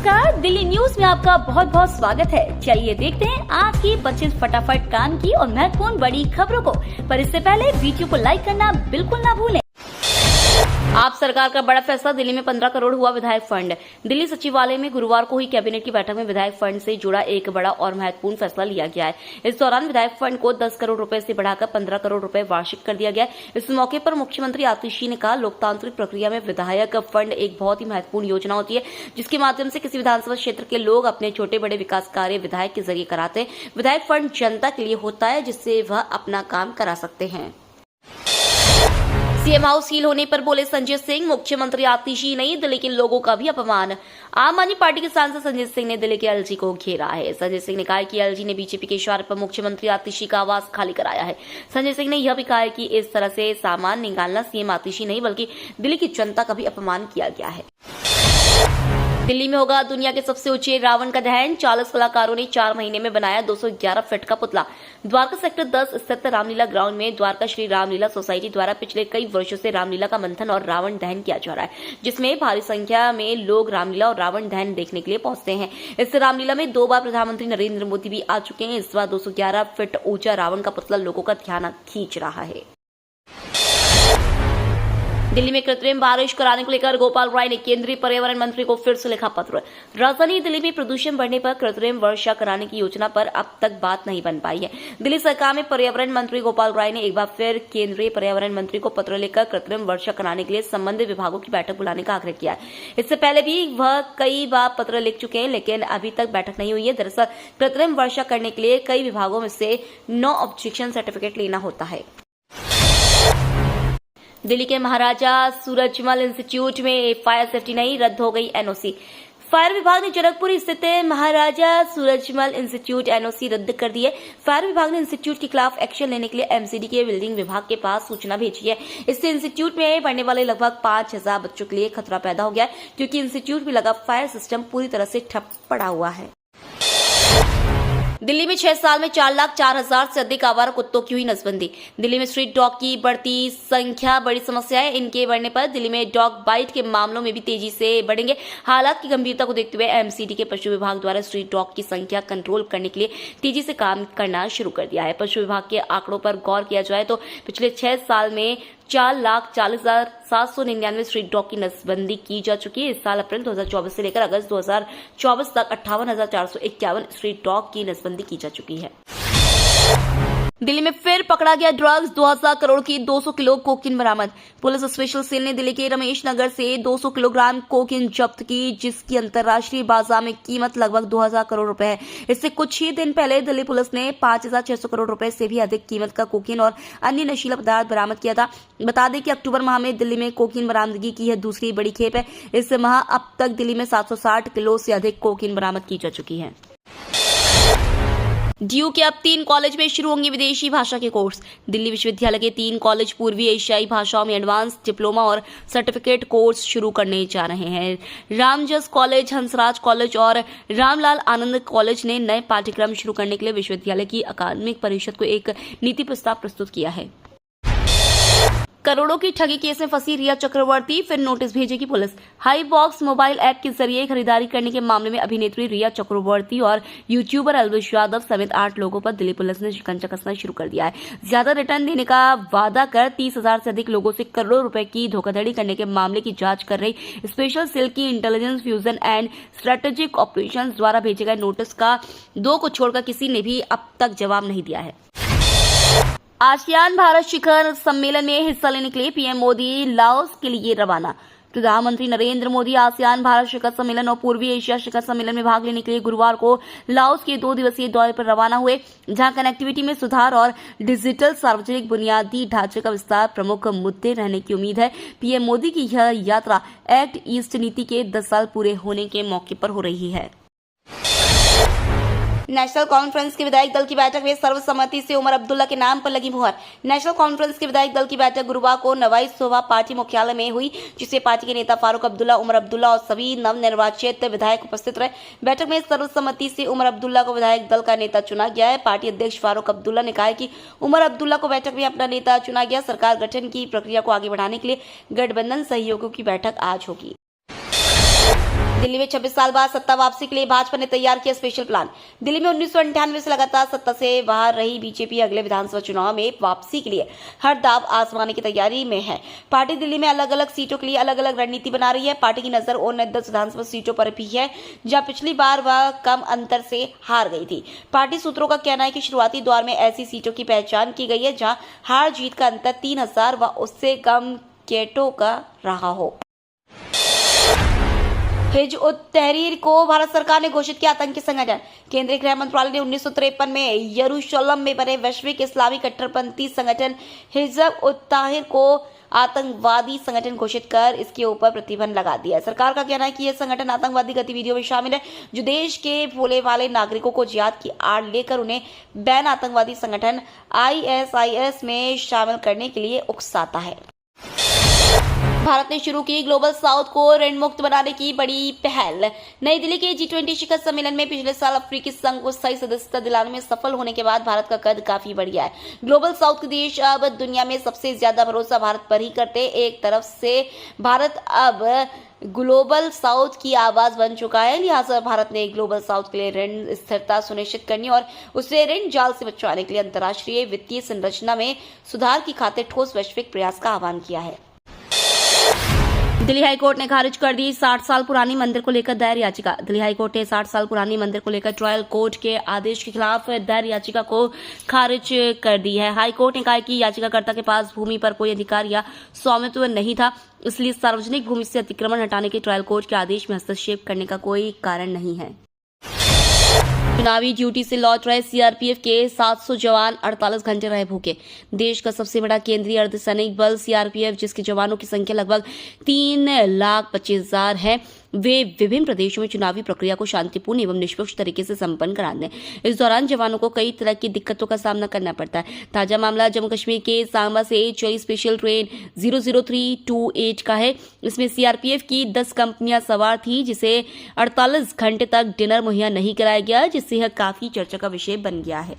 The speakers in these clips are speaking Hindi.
नमस्कार, दिल्ली न्यूज में आपका बहुत बहुत स्वागत है। चलिए देखते हैं आज की 25 फटाफट काम की और महत्वपूर्ण बड़ी खबरों को। पर इससे पहले वीडियो को लाइक करना बिल्कुल ना भूलें। आप सरकार का बड़ा फैसला, दिल्ली में 15 करोड़ हुआ विधायक फंड। दिल्ली सचिवालय में गुरुवार को हुई कैबिनेट की बैठक में विधायक फंड से जुड़ा एक बड़ा और महत्वपूर्ण फैसला लिया गया है। इस दौरान विधायक फंड को 10 करोड़ रुपए से बढ़ाकर 15 करोड़ रुपए वार्षिक कर दिया गया। इस मौके पर मुख्यमंत्री आतिशी ने कहा, लोकतांत्रिक प्रक्रिया में विधायक फंड एक बहुत ही महत्वपूर्ण योजना होती है, जिसके माध्यम से किसी विधानसभा क्षेत्र के लोग अपने छोटे बड़े विकास कार्य विधायक के जरिए कराते हैं। विधायक फंड जनता के लिए होता है, जिससे वह अपना काम करा सकते हैं। सीएम हाउस सील होने पर बोले संजय सिंह, मुख्यमंत्री आतिशी नहीं, दिल्ली के लोगों का भी अपमान। आम आदमी पार्टी के सांसद संजय सिंह ने दिल्ली के एलजी को घेरा है। संजय सिंह ने कहा कि एलजी ने बीजेपी के इशारे पर मुख्यमंत्री आतिशी का आवास खाली कराया है। संजय सिंह ने यह भी कहा है कि इस तरह से सामान निकालना सीएम आतिशी नहीं बल्कि दिल्ली की जनता का भी अपमान किया गया है। दिल्ली में होगा दुनिया के सबसे ऊंचे रावण का दहन। 40 कलाकारों ने 4 महीने में बनाया 211 फीट का पुतला। द्वारका सेक्टर 10 स्थित रामलीला ग्राउंड में द्वारका श्री रामलीला सोसाइटी द्वारा पिछले कई वर्षों से रामलीला का मंथन और रावण दहन किया जा रहा है, जिसमें भारी संख्या में लोग रामलीला और रावण दहन देखने के लिए पहुंचते हैं। इस रामलीला में 2 बार प्रधानमंत्री नरेंद्र मोदी भी आ चुके हैं। इस बार 211 फीट ऊंचा रावण का पुतला लोगों का ध्यान खींच रहा है। दिल्ली में कृत्रिम बारिश कराने को लेकर गोपाल राय ने केंद्रीय पर्यावरण मंत्री को फिर से लिखा पत्र। राजधानी दिल्ली में प्रदूषण बढ़ने पर कृत्रिम वर्षा कराने की योजना पर अब तक बात नहीं बन पाई है। दिल्ली सरकार में पर्यावरण मंत्री गोपाल राय ने एक बार फिर केंद्रीय पर्यावरण मंत्री को पत्र लिखकर कृत्रिम वर्षा कराने के लिए संबंधित विभागों की बैठक बुलाने का आग्रह किया है। इससे पहले भी वह कई बार पत्र लिख चुके हैं, लेकिन अभी तक बैठक नहीं हुई है। दरअसल कृत्रिम वर्षा करने के लिए कई विभागों में से नो ऑब्जेक्शन सर्टिफिकेट लेना होता है। दिल्ली के महाराजा सूरजमल इंस्टीट्यूट में फायर सेफ्टी नहीं, रद्द हो गई एनओसी। फायर विभाग ने जनकपुर स्थित महाराजा सूरजमल इंस्टीट्यूट एनओसी रद्द कर दी है। फायर विभाग ने इंस्टीट्यूट के खिलाफ एक्शन लेने के लिए एमसीडी के बिल्डिंग विभाग के पास सूचना भेजी है। इससे इंस्टीट्यूट में पढ़ने वाले लगभग 5000 बच्चों के लिए खतरा पैदा हो गया है, क्योंकि इंस्टीट्यूट में लगा फायर सिस्टम पूरी तरह से ठप पड़ा हुआ है। दिल्ली में 6 साल में 4,04,000 से अधिक आवारा कुत्तों की हुई नसबंदी। दिल्ली में स्ट्रीट डॉग की बढ़ती संख्या बड़ी समस्या है। इनके बढ़ने पर दिल्ली में डॉग बाइट के मामलों में भी तेजी से बढ़ेंगे। हालात की गंभीरता को देखते हुए एमसीडी के पशु विभाग द्वारा स्ट्रीट डॉग की संख्या कंट्रोल करने के लिए तेजी से काम करना शुरू कर दिया है। पशु विभाग के आंकड़ों पर गौर किया जाए तो पिछले 6 साल में 4,40,799 स्ट्रीट डॉग की नसबंदी की जा चुकी है। इस साल अप्रैल 2024 से लेकर अगस्त 2024 तक 58,451 स्ट्रीट डॉग की नसबंदी की जा चुकी है। दिल्ली में फिर पकड़ा गया ड्रग्स, 2000 करोड़ की 200 किलो कोकीन बरामद। पुलिस स्पेशल सेल ने दिल्ली के रमेश नगर से 200 किलोग्राम कोकीन जब्त की, जिसकी अंतर्राष्ट्रीय बाजार में कीमत लगभग 2000 करोड़ रुपए है। इससे कुछ ही दिन पहले दिल्ली पुलिस ने 5600 करोड़ रुपए से भी अधिक कीमत का कोकीन और अन्य नशीला पदार्थ बरामद किया था। बता दें कि अक्टूबर माह में दिल्ली में कोकीन बरामदगी की यह दूसरी बड़ी खेप है। इस माह अब तक दिल्ली में 760 किलो से अधिक कोकीन बरामद की जा चुकी है। डीयू के अब 3 कॉलेज में शुरू होंगे विदेशी भाषा के कोर्स। दिल्ली विश्वविद्यालय के 3 कॉलेज पूर्वी एशियाई भाषाओं में एडवांस डिप्लोमा और सर्टिफिकेट कोर्स शुरू करने जा रहे हैं। रामजस कॉलेज, हंसराज कॉलेज और रामलाल आनंद कॉलेज ने नए पाठ्यक्रम शुरू करने के लिए विश्वविद्यालय की अकादमिक परिषद को एक नीति प्रस्ताव प्रस्तुत किया है। करोड़ों की ठगी केस में फंसी रिया चक्रवर्ती, फिर नोटिस भेजेगी police. High box mobile app के जरिए खरीदारी करने के मामले में अभिनेत्री रिया चक्रवर्ती और यूट्यूबर अलविश यादव समेत 8 लोगों पर दिल्ली पुलिस ने शिकंजा कसना शुरू कर दिया है। ज्यादा रिटर्न देने का वादा कर 30,000 से अधिक लोगों से करोड़ों रुपए की धोखाधड़ी करने के मामले की जांच कर रही स्पेशल सेल की intelligence fusion and strategic operation द्वारा भेजे गए नोटिस का 2 को छोड़कर किसी ने भी अब तक जवाब नहीं दिया है। आसियान भारत शिखर सम्मेलन में हिस्सा लेने के लिए पीएम मोदी लाओस के लिए रवाना। प्रधानमंत्री नरेंद्र मोदी आसियान भारत शिखर सम्मेलन और पूर्वी एशिया शिखर सम्मेलन में भाग लेने के लिए गुरुवार को लाओस के 2 दिवसीय दौरे पर रवाना हुए, जहां कनेक्टिविटी में सुधार और डिजिटल सार्वजनिक बुनियादी ढांचे का विस्तार प्रमुख मुद्दे रहने की उम्मीद है। पीएम मोदी की यह यात्रा एक्ट ईस्ट नीति के 10 साल पूरे होने के मौके पर हो रही है। नेशनल कॉन्फ्रेंस के विधायक दल की बैठक में सर्वसम्मति से उमर अब्दुल्ला के नाम पर लगी मुहर। नेशनल कॉन्फ्रेंस के विधायक दल की बैठक गुरुवार को नवाई सोवा पार्टी मुख्यालय में हुई, जिसमें पार्टी के नेता फारूक अब्दुल्ला, उमर अब्दुल्ला और सभी नवनिर्वाचित विधायक उपस्थित रहे। बैठक में सर्वसम्मति से उमर अब्दुल्ला को विधायक दल का नेता चुना गया है। पार्टी अध्यक्ष फारूक अब्दुल्ला ने कहा कि उमर अब्दुल्ला को बैठक में अपना नेता चुना गया। सरकार गठन की प्रक्रिया को आगे बढ़ाने के लिए गठबंधन सहयोगियों की बैठक आज होगी। दिल्ली में 26 साल बाद सत्ता वापसी के लिए भाजपा ने तैयार किया स्पेशल प्लान। दिल्ली में 1998 से लगातार सत्ता से बाहर रही बीजेपी अगले विधानसभा चुनाव में वापसी के लिए हर दाव आजमाने की तैयारी में है। पार्टी दिल्ली में अलग अलग सीटों के लिए अलग अलग रणनीति बना रही है। पार्टी की नजर उन 10 विधानसभा सीटों पर भी है जहां पिछली बार वह कम अंतर से हार गई थी। पार्टी सूत्रों का कहना है कि शुरुआती दौर में ऐसी सीटों की पहचान की गई है जहां हार जीत का अंतर 3000 व उससे कम गेटों का रहा हो। हिज उत तहरीर को भारत सरकार ने घोषित किया आतंकी संगठन। केंद्रीय गृह मंत्रालय ने 1953 में यरूशलेम में बने वैश्विक इस्लामी कट्टरपंथी संगठन हिजब उत तहरीर को आतंकवादी संगठन घोषित कर इसके ऊपर प्रतिबंध लगा दिया है। सरकार का कहना है कि यह संगठन आतंकवादी गतिविधियों में शामिल है जो देश के भोले वाले नागरिकों को जिहाद की आड़ लेकर उन्हें बैन आतंकवादी संगठन ISIS में शामिल करने के लिए उकसाता है। भारत ने शुरू की ग्लोबल साउथ को ऋण मुक्त बनाने की बड़ी पहल। नई दिल्ली के G20 शिखर सम्मेलन में पिछले साल अफ्रीकी संघ को स्थायी सदस्यता दिलाने में सफल होने के बाद भारत का कद काफी बढ़ गया है। ग्लोबल साउथ के देश अब दुनिया में सबसे ज्यादा भरोसा भारत पर ही करते। एक तरफ से भारत अब ग्लोबल साउथ की आवाज बन चुका है, लिहाजा भारत ने ग्लोबल साउथ के लिए ऋण स्थिरता सुनिश्चित करने और उसे ऋण जाल से बचाने के लिए अंतर्राष्ट्रीय वित्तीय संरचना में सुधार की खातिर ठोस वैश्विक प्रयास का आह्वान किया है। दिल्ली हाईकोर्ट ने खारिज कर दी 60 साल पुरानी मंदिर को लेकर दायर याचिका। दिल्ली हाईकोर्ट ने 60 साल पुरानी मंदिर को लेकर ट्रायल कोर्ट के आदेश के खिलाफ दायर याचिका को खारिज कर दी है। हाईकोर्ट ने कहा कि याचिकाकर्ता के पास भूमि पर कोई अधिकार या स्वामित्व नहीं था, इसलिए सार्वजनिक भूमि से अतिक्रमण हटाने के ट्रायल कोर्ट के आदेश में हस्तक्षेप करने का कोई कारण नहीं है। चुनावी ड्यूटी से लौट रहे सीआरपीएफ के 700 जवान 48 घंटे रहे भूखे। देश का सबसे बड़ा केंद्रीय अर्धसैनिक बल सीआरपीएफ, जिसके जवानों की संख्या लगभग 3,25,000 है, वे विभिन्न प्रदेशों में चुनावी प्रक्रिया को शांतिपूर्ण एवं निष्पक्ष तरीके से संपन्न कराने। इस दौरान जवानों को कई तरह की दिक्कतों का सामना करना पड़ता है। ताजा मामला जम्मू कश्मीर के सांबा से चली स्पेशल ट्रेन 00328 का है। इसमें सीआरपीएफ की 10 कंपनियां सवार थी, जिसे 48 घंटे तक डिनर मुहैया नहीं कराया गया, जिससे यह काफी चर्चा का विषय बन गया है।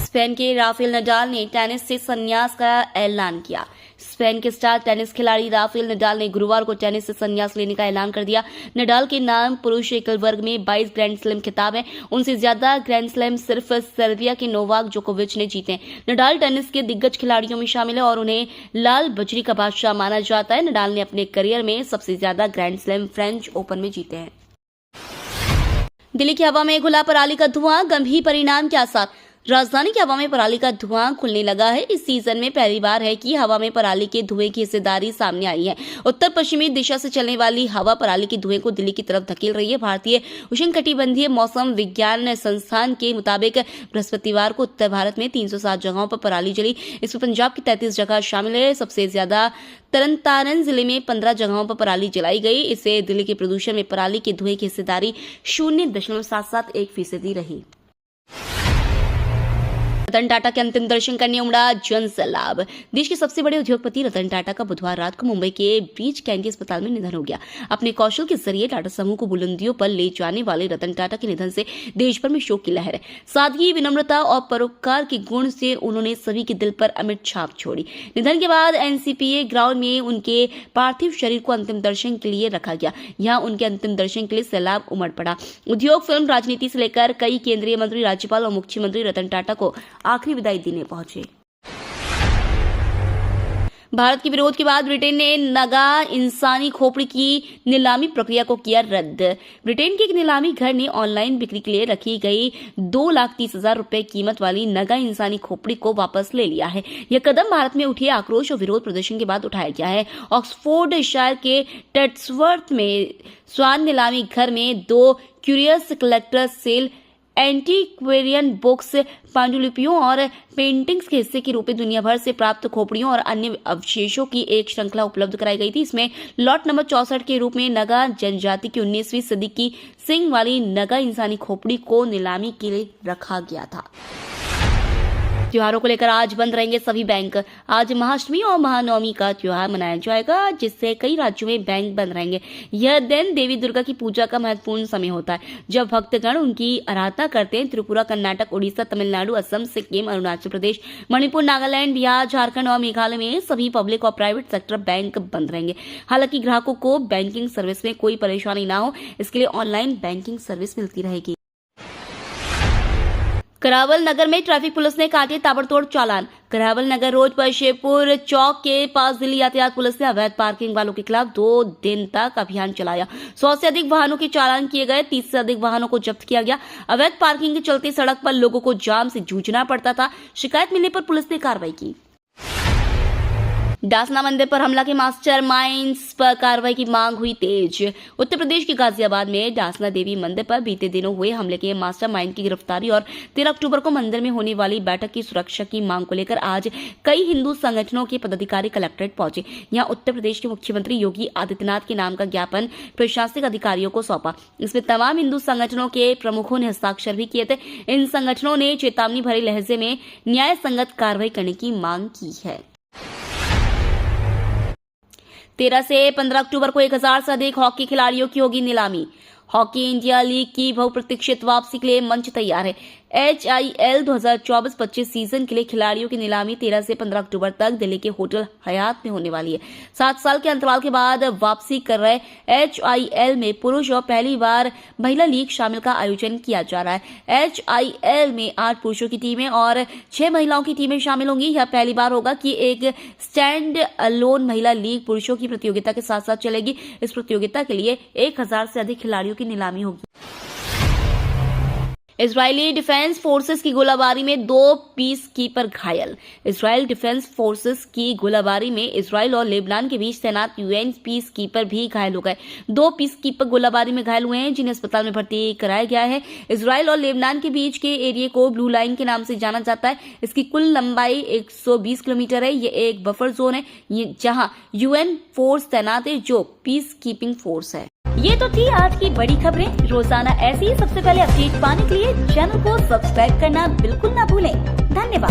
स्पेन के राफेल नडाल ने टेनिस से संन्यास का ऐलान किया। स्पेन के स्टार टेनिस खिलाड़ी राफेल नडाल ने गुरुवार को टेनिस से संन्यास लेने का ऐलान कर दिया। नडाल के नाम पुरुष एकल वर्ग में 22 ग्रैंड स्लैम खिताब है। उनसे ज्यादा ग्रैंड स्लैम सिर्फ सर्बिया के नोवाक जोकोविच ने जीते। नडाल टेनिस के दिग्गज खिलाड़ियों में शामिल है और उन्हें लाल बजरी का बादशाह माना जाता है। नडाल ने अपने करियर में सबसे ज्यादा ग्रैंड स्लैम फ्रेंच ओपन में जीते हैं। दिल्ली की हवा में घुला पराली का धुआं, गंभीर परिणाम के आसार। राजधानी की हवा में पराली का धुआं खुलने लगा है। इस सीजन में पहली बार है कि हवा में पराली के धुएं की हिस्सेदारी सामने आई है। उत्तर पश्चिमी दिशा से चलने वाली हवा पराली के धुएं को दिल्ली की तरफ धकेल रही है। भारतीय उष्णकटिबंधीय मौसम विज्ञान संस्थान के मुताबिक बृहस्पतिवार को उत्तर भारत में 307 जगहों पर पराली जली। इसमें पंजाब की 33 जगह शामिल है। सबसे ज्यादा तरनतारन जिले में 15 जगहों पर पराली जलाई गई। इससे दिल्ली के प्रदूषण में पराली के धुएं की हिस्सेदारी 0.771% रही। रतन टाटा के अंतिम दर्शन करने उमड़ा जन सैलाब। देश के सबसे बड़े उद्योगपति रतन टाटा का बुधवार रात को मुंबई के ब्रीच कैंडी अस्पताल में निधन हो गया। अपने कौशल के जरिए टाटा समूह को बुलंदियों पर ले जाने वाले रतन टाटा के निधन से देश भर में शोक की लहर है। सादगी, विनम्रता और परोपकार के गुण से उन्होंने सभी के दिल पर अमिट छाप छोड़ी। निधन के बाद NCPA ग्राउंड में उनके पार्थिव शरीर को अंतिम दर्शन के लिए रखा गया। यहाँ उनके अंतिम दर्शन के लिए सैलाब उमड़ पड़ा। उद्योग, फिल्म, राजनीति से लेकर कई केंद्रीय मंत्री, राज्यपाल और मुख्यमंत्री रतन टाटा को आखिरी विदाई देने पहुंचे। भारत के विरोध के बाद ब्रिटेन ने नगा इंसानी खोपड़ी की नीलामी प्रक्रिया को किया रद्द। ब्रिटेन के एक नीलामी घर ने ऑनलाइन बिक्री के लिए रखी गई 2,30,000 रुपए कीमत वाली नगा इंसानी खोपड़ी को वापस ले लिया है। यह कदम भारत में उठे आक्रोश और विरोध प्रदर्शन के बाद उठाया गया है। ऑक्सफोर्डशायर के टेट्सवर्थ में स्वान नीलामी घर में 2 curious collector sale antiquarian books, पांडुलिपियों और पेंटिंग्स के हिस्से के रूप में दुनिया भर से प्राप्त खोपड़ियों और अन्य अवशेषों की एक श्रृंखला उपलब्ध कराई गई थी। इसमें लॉट नंबर 64 के रूप में नगा जनजाति की 19वीं सदी की सिंग वाली नगा इंसानी खोपड़ी को नीलामी के लिए रखा गया था। त्योहारों को लेकर आज बंद रहेंगे सभी बैंक। आज महाअष्टमी और महानवमी का त्योहार मनाया जाएगा, जिससे कई राज्यों में बैंक बंद रहेंगे। यह दिन देवी दुर्गा की पूजा का महत्वपूर्ण समय होता है, जब भक्तगण उनकी आराधना करते हैं। त्रिपुरा, कर्नाटक, उड़ीसा, तमिलनाडु, असम, सिक्किम, अरुणाचल प्रदेश, मणिपुर, नागालैंड, बिहार, झारखंड और मेघालय में सभी पब्लिक और प्राइवेट सेक्टर बैंक बंद रहेंगे। हालांकि ग्राहकों को बैंकिंग सर्विस में कोई परेशानी ना हो, इसके लिए ऑनलाइन बैंकिंग सर्विस मिलती रहेगी। करावल नगर में ट्रैफिक पुलिस ने काटे ताबड़तोड़ चालान। करावल नगर रोड पर शिवपुर चौक के पास दिल्ली यातायात पुलिस ने अवैध पार्किंग वालों के खिलाफ 2 दिन तक अभियान चलाया। 100 से अधिक वाहनों के चालान किए गए, 30 से अधिक वाहनों को जब्त किया गया। अवैध पार्किंग के चलते सड़क पर लोगों को जाम से जूझना पड़ता था। शिकायत मिलने पर पुलिस ने कार्रवाई की। डासना मंदिर पर हमला के मास्टरमाइंड्स पर कार्रवाई की मांग हुई तेज। उत्तर प्रदेश के गाजियाबाद में डासना देवी मंदिर पर बीते दिनों हुए हमले के मास्टरमाइंड की गिरफ्तारी और 13 अक्टूबर को मंदिर में होने वाली बैठक की सुरक्षा की मांग को लेकर आज कई हिंदू संगठनों के पदाधिकारी कलेक्ट्रेट पहुंचे। यहां उत्तर प्रदेश के मुख्यमंत्री योगी आदित्यनाथ के नाम का ज्ञापन प्रशासनिक अधिकारियों को सौंपा। इसमें तमाम हिंदू संगठनों के प्रमुखों ने हस्ताक्षर भी किए थे। इन संगठनों ने चेतावनी भरे लहजे में न्याय संगत कार्रवाई करने की मांग की है। 13 से 15 अक्टूबर को 1000 से अधिक हॉकी खिलाड़ियों की होगी नीलामी। हॉकी इंडिया लीग की बहुप्रतीक्षित वापसी के लिए मंच तैयार है। HIL 2024-25 सीजन के लिए खिलाड़ियों की नीलामी 13 से 15 अक्टूबर तक दिल्ली के होटल हयात में होने वाली है। 7 साल के अंतराल के बाद वापसी कर रहे HIL में पुरुष और पहली बार महिला लीग शामिल का आयोजन किया जा रहा है। HIL में 8 पुरुषों की टीमें और 6 महिलाओं की टीमें शामिल होंगी। यह पहली बार होगा कि एक स्टैंड अलोन महिला लीग पुरुषों की प्रतियोगिता के साथ साथ चलेगी। इस प्रतियोगिता के लिए 1000 से अधिक खिलाड़ियों की नीलामी होगी। इजरायली डिफेंस फोर्सेस की गोलाबारी में 2 पीस कीपर घायल। इजरायल डिफेंस फोर्सेस की गोलाबारी में इजरायल और लेबनान के बीच तैनात UN पीस कीपर भी घायल हो गए। 2 पीस कीपर गोलाबारी में घायल हुए हैं, जिन्हें अस्पताल में भर्ती कराया गया है। इजरायल और लेबनान के बीच के एरिया को ब्लू लाइन के नाम से जाना जाता है। इसकी कुल लंबाई 120 किलोमीटर है। ये एक बफर जोन है जहां UN फोर्स तैनात है, जो पीस कीपिंग फोर्स है। ये तो थी आज की बड़ी खबरें। रोजाना ऐसी सबसे पहले अपडेट पाने के लिए चैनल को सब्सक्राइब करना बिल्कुल ना भूलें। धन्यवाद।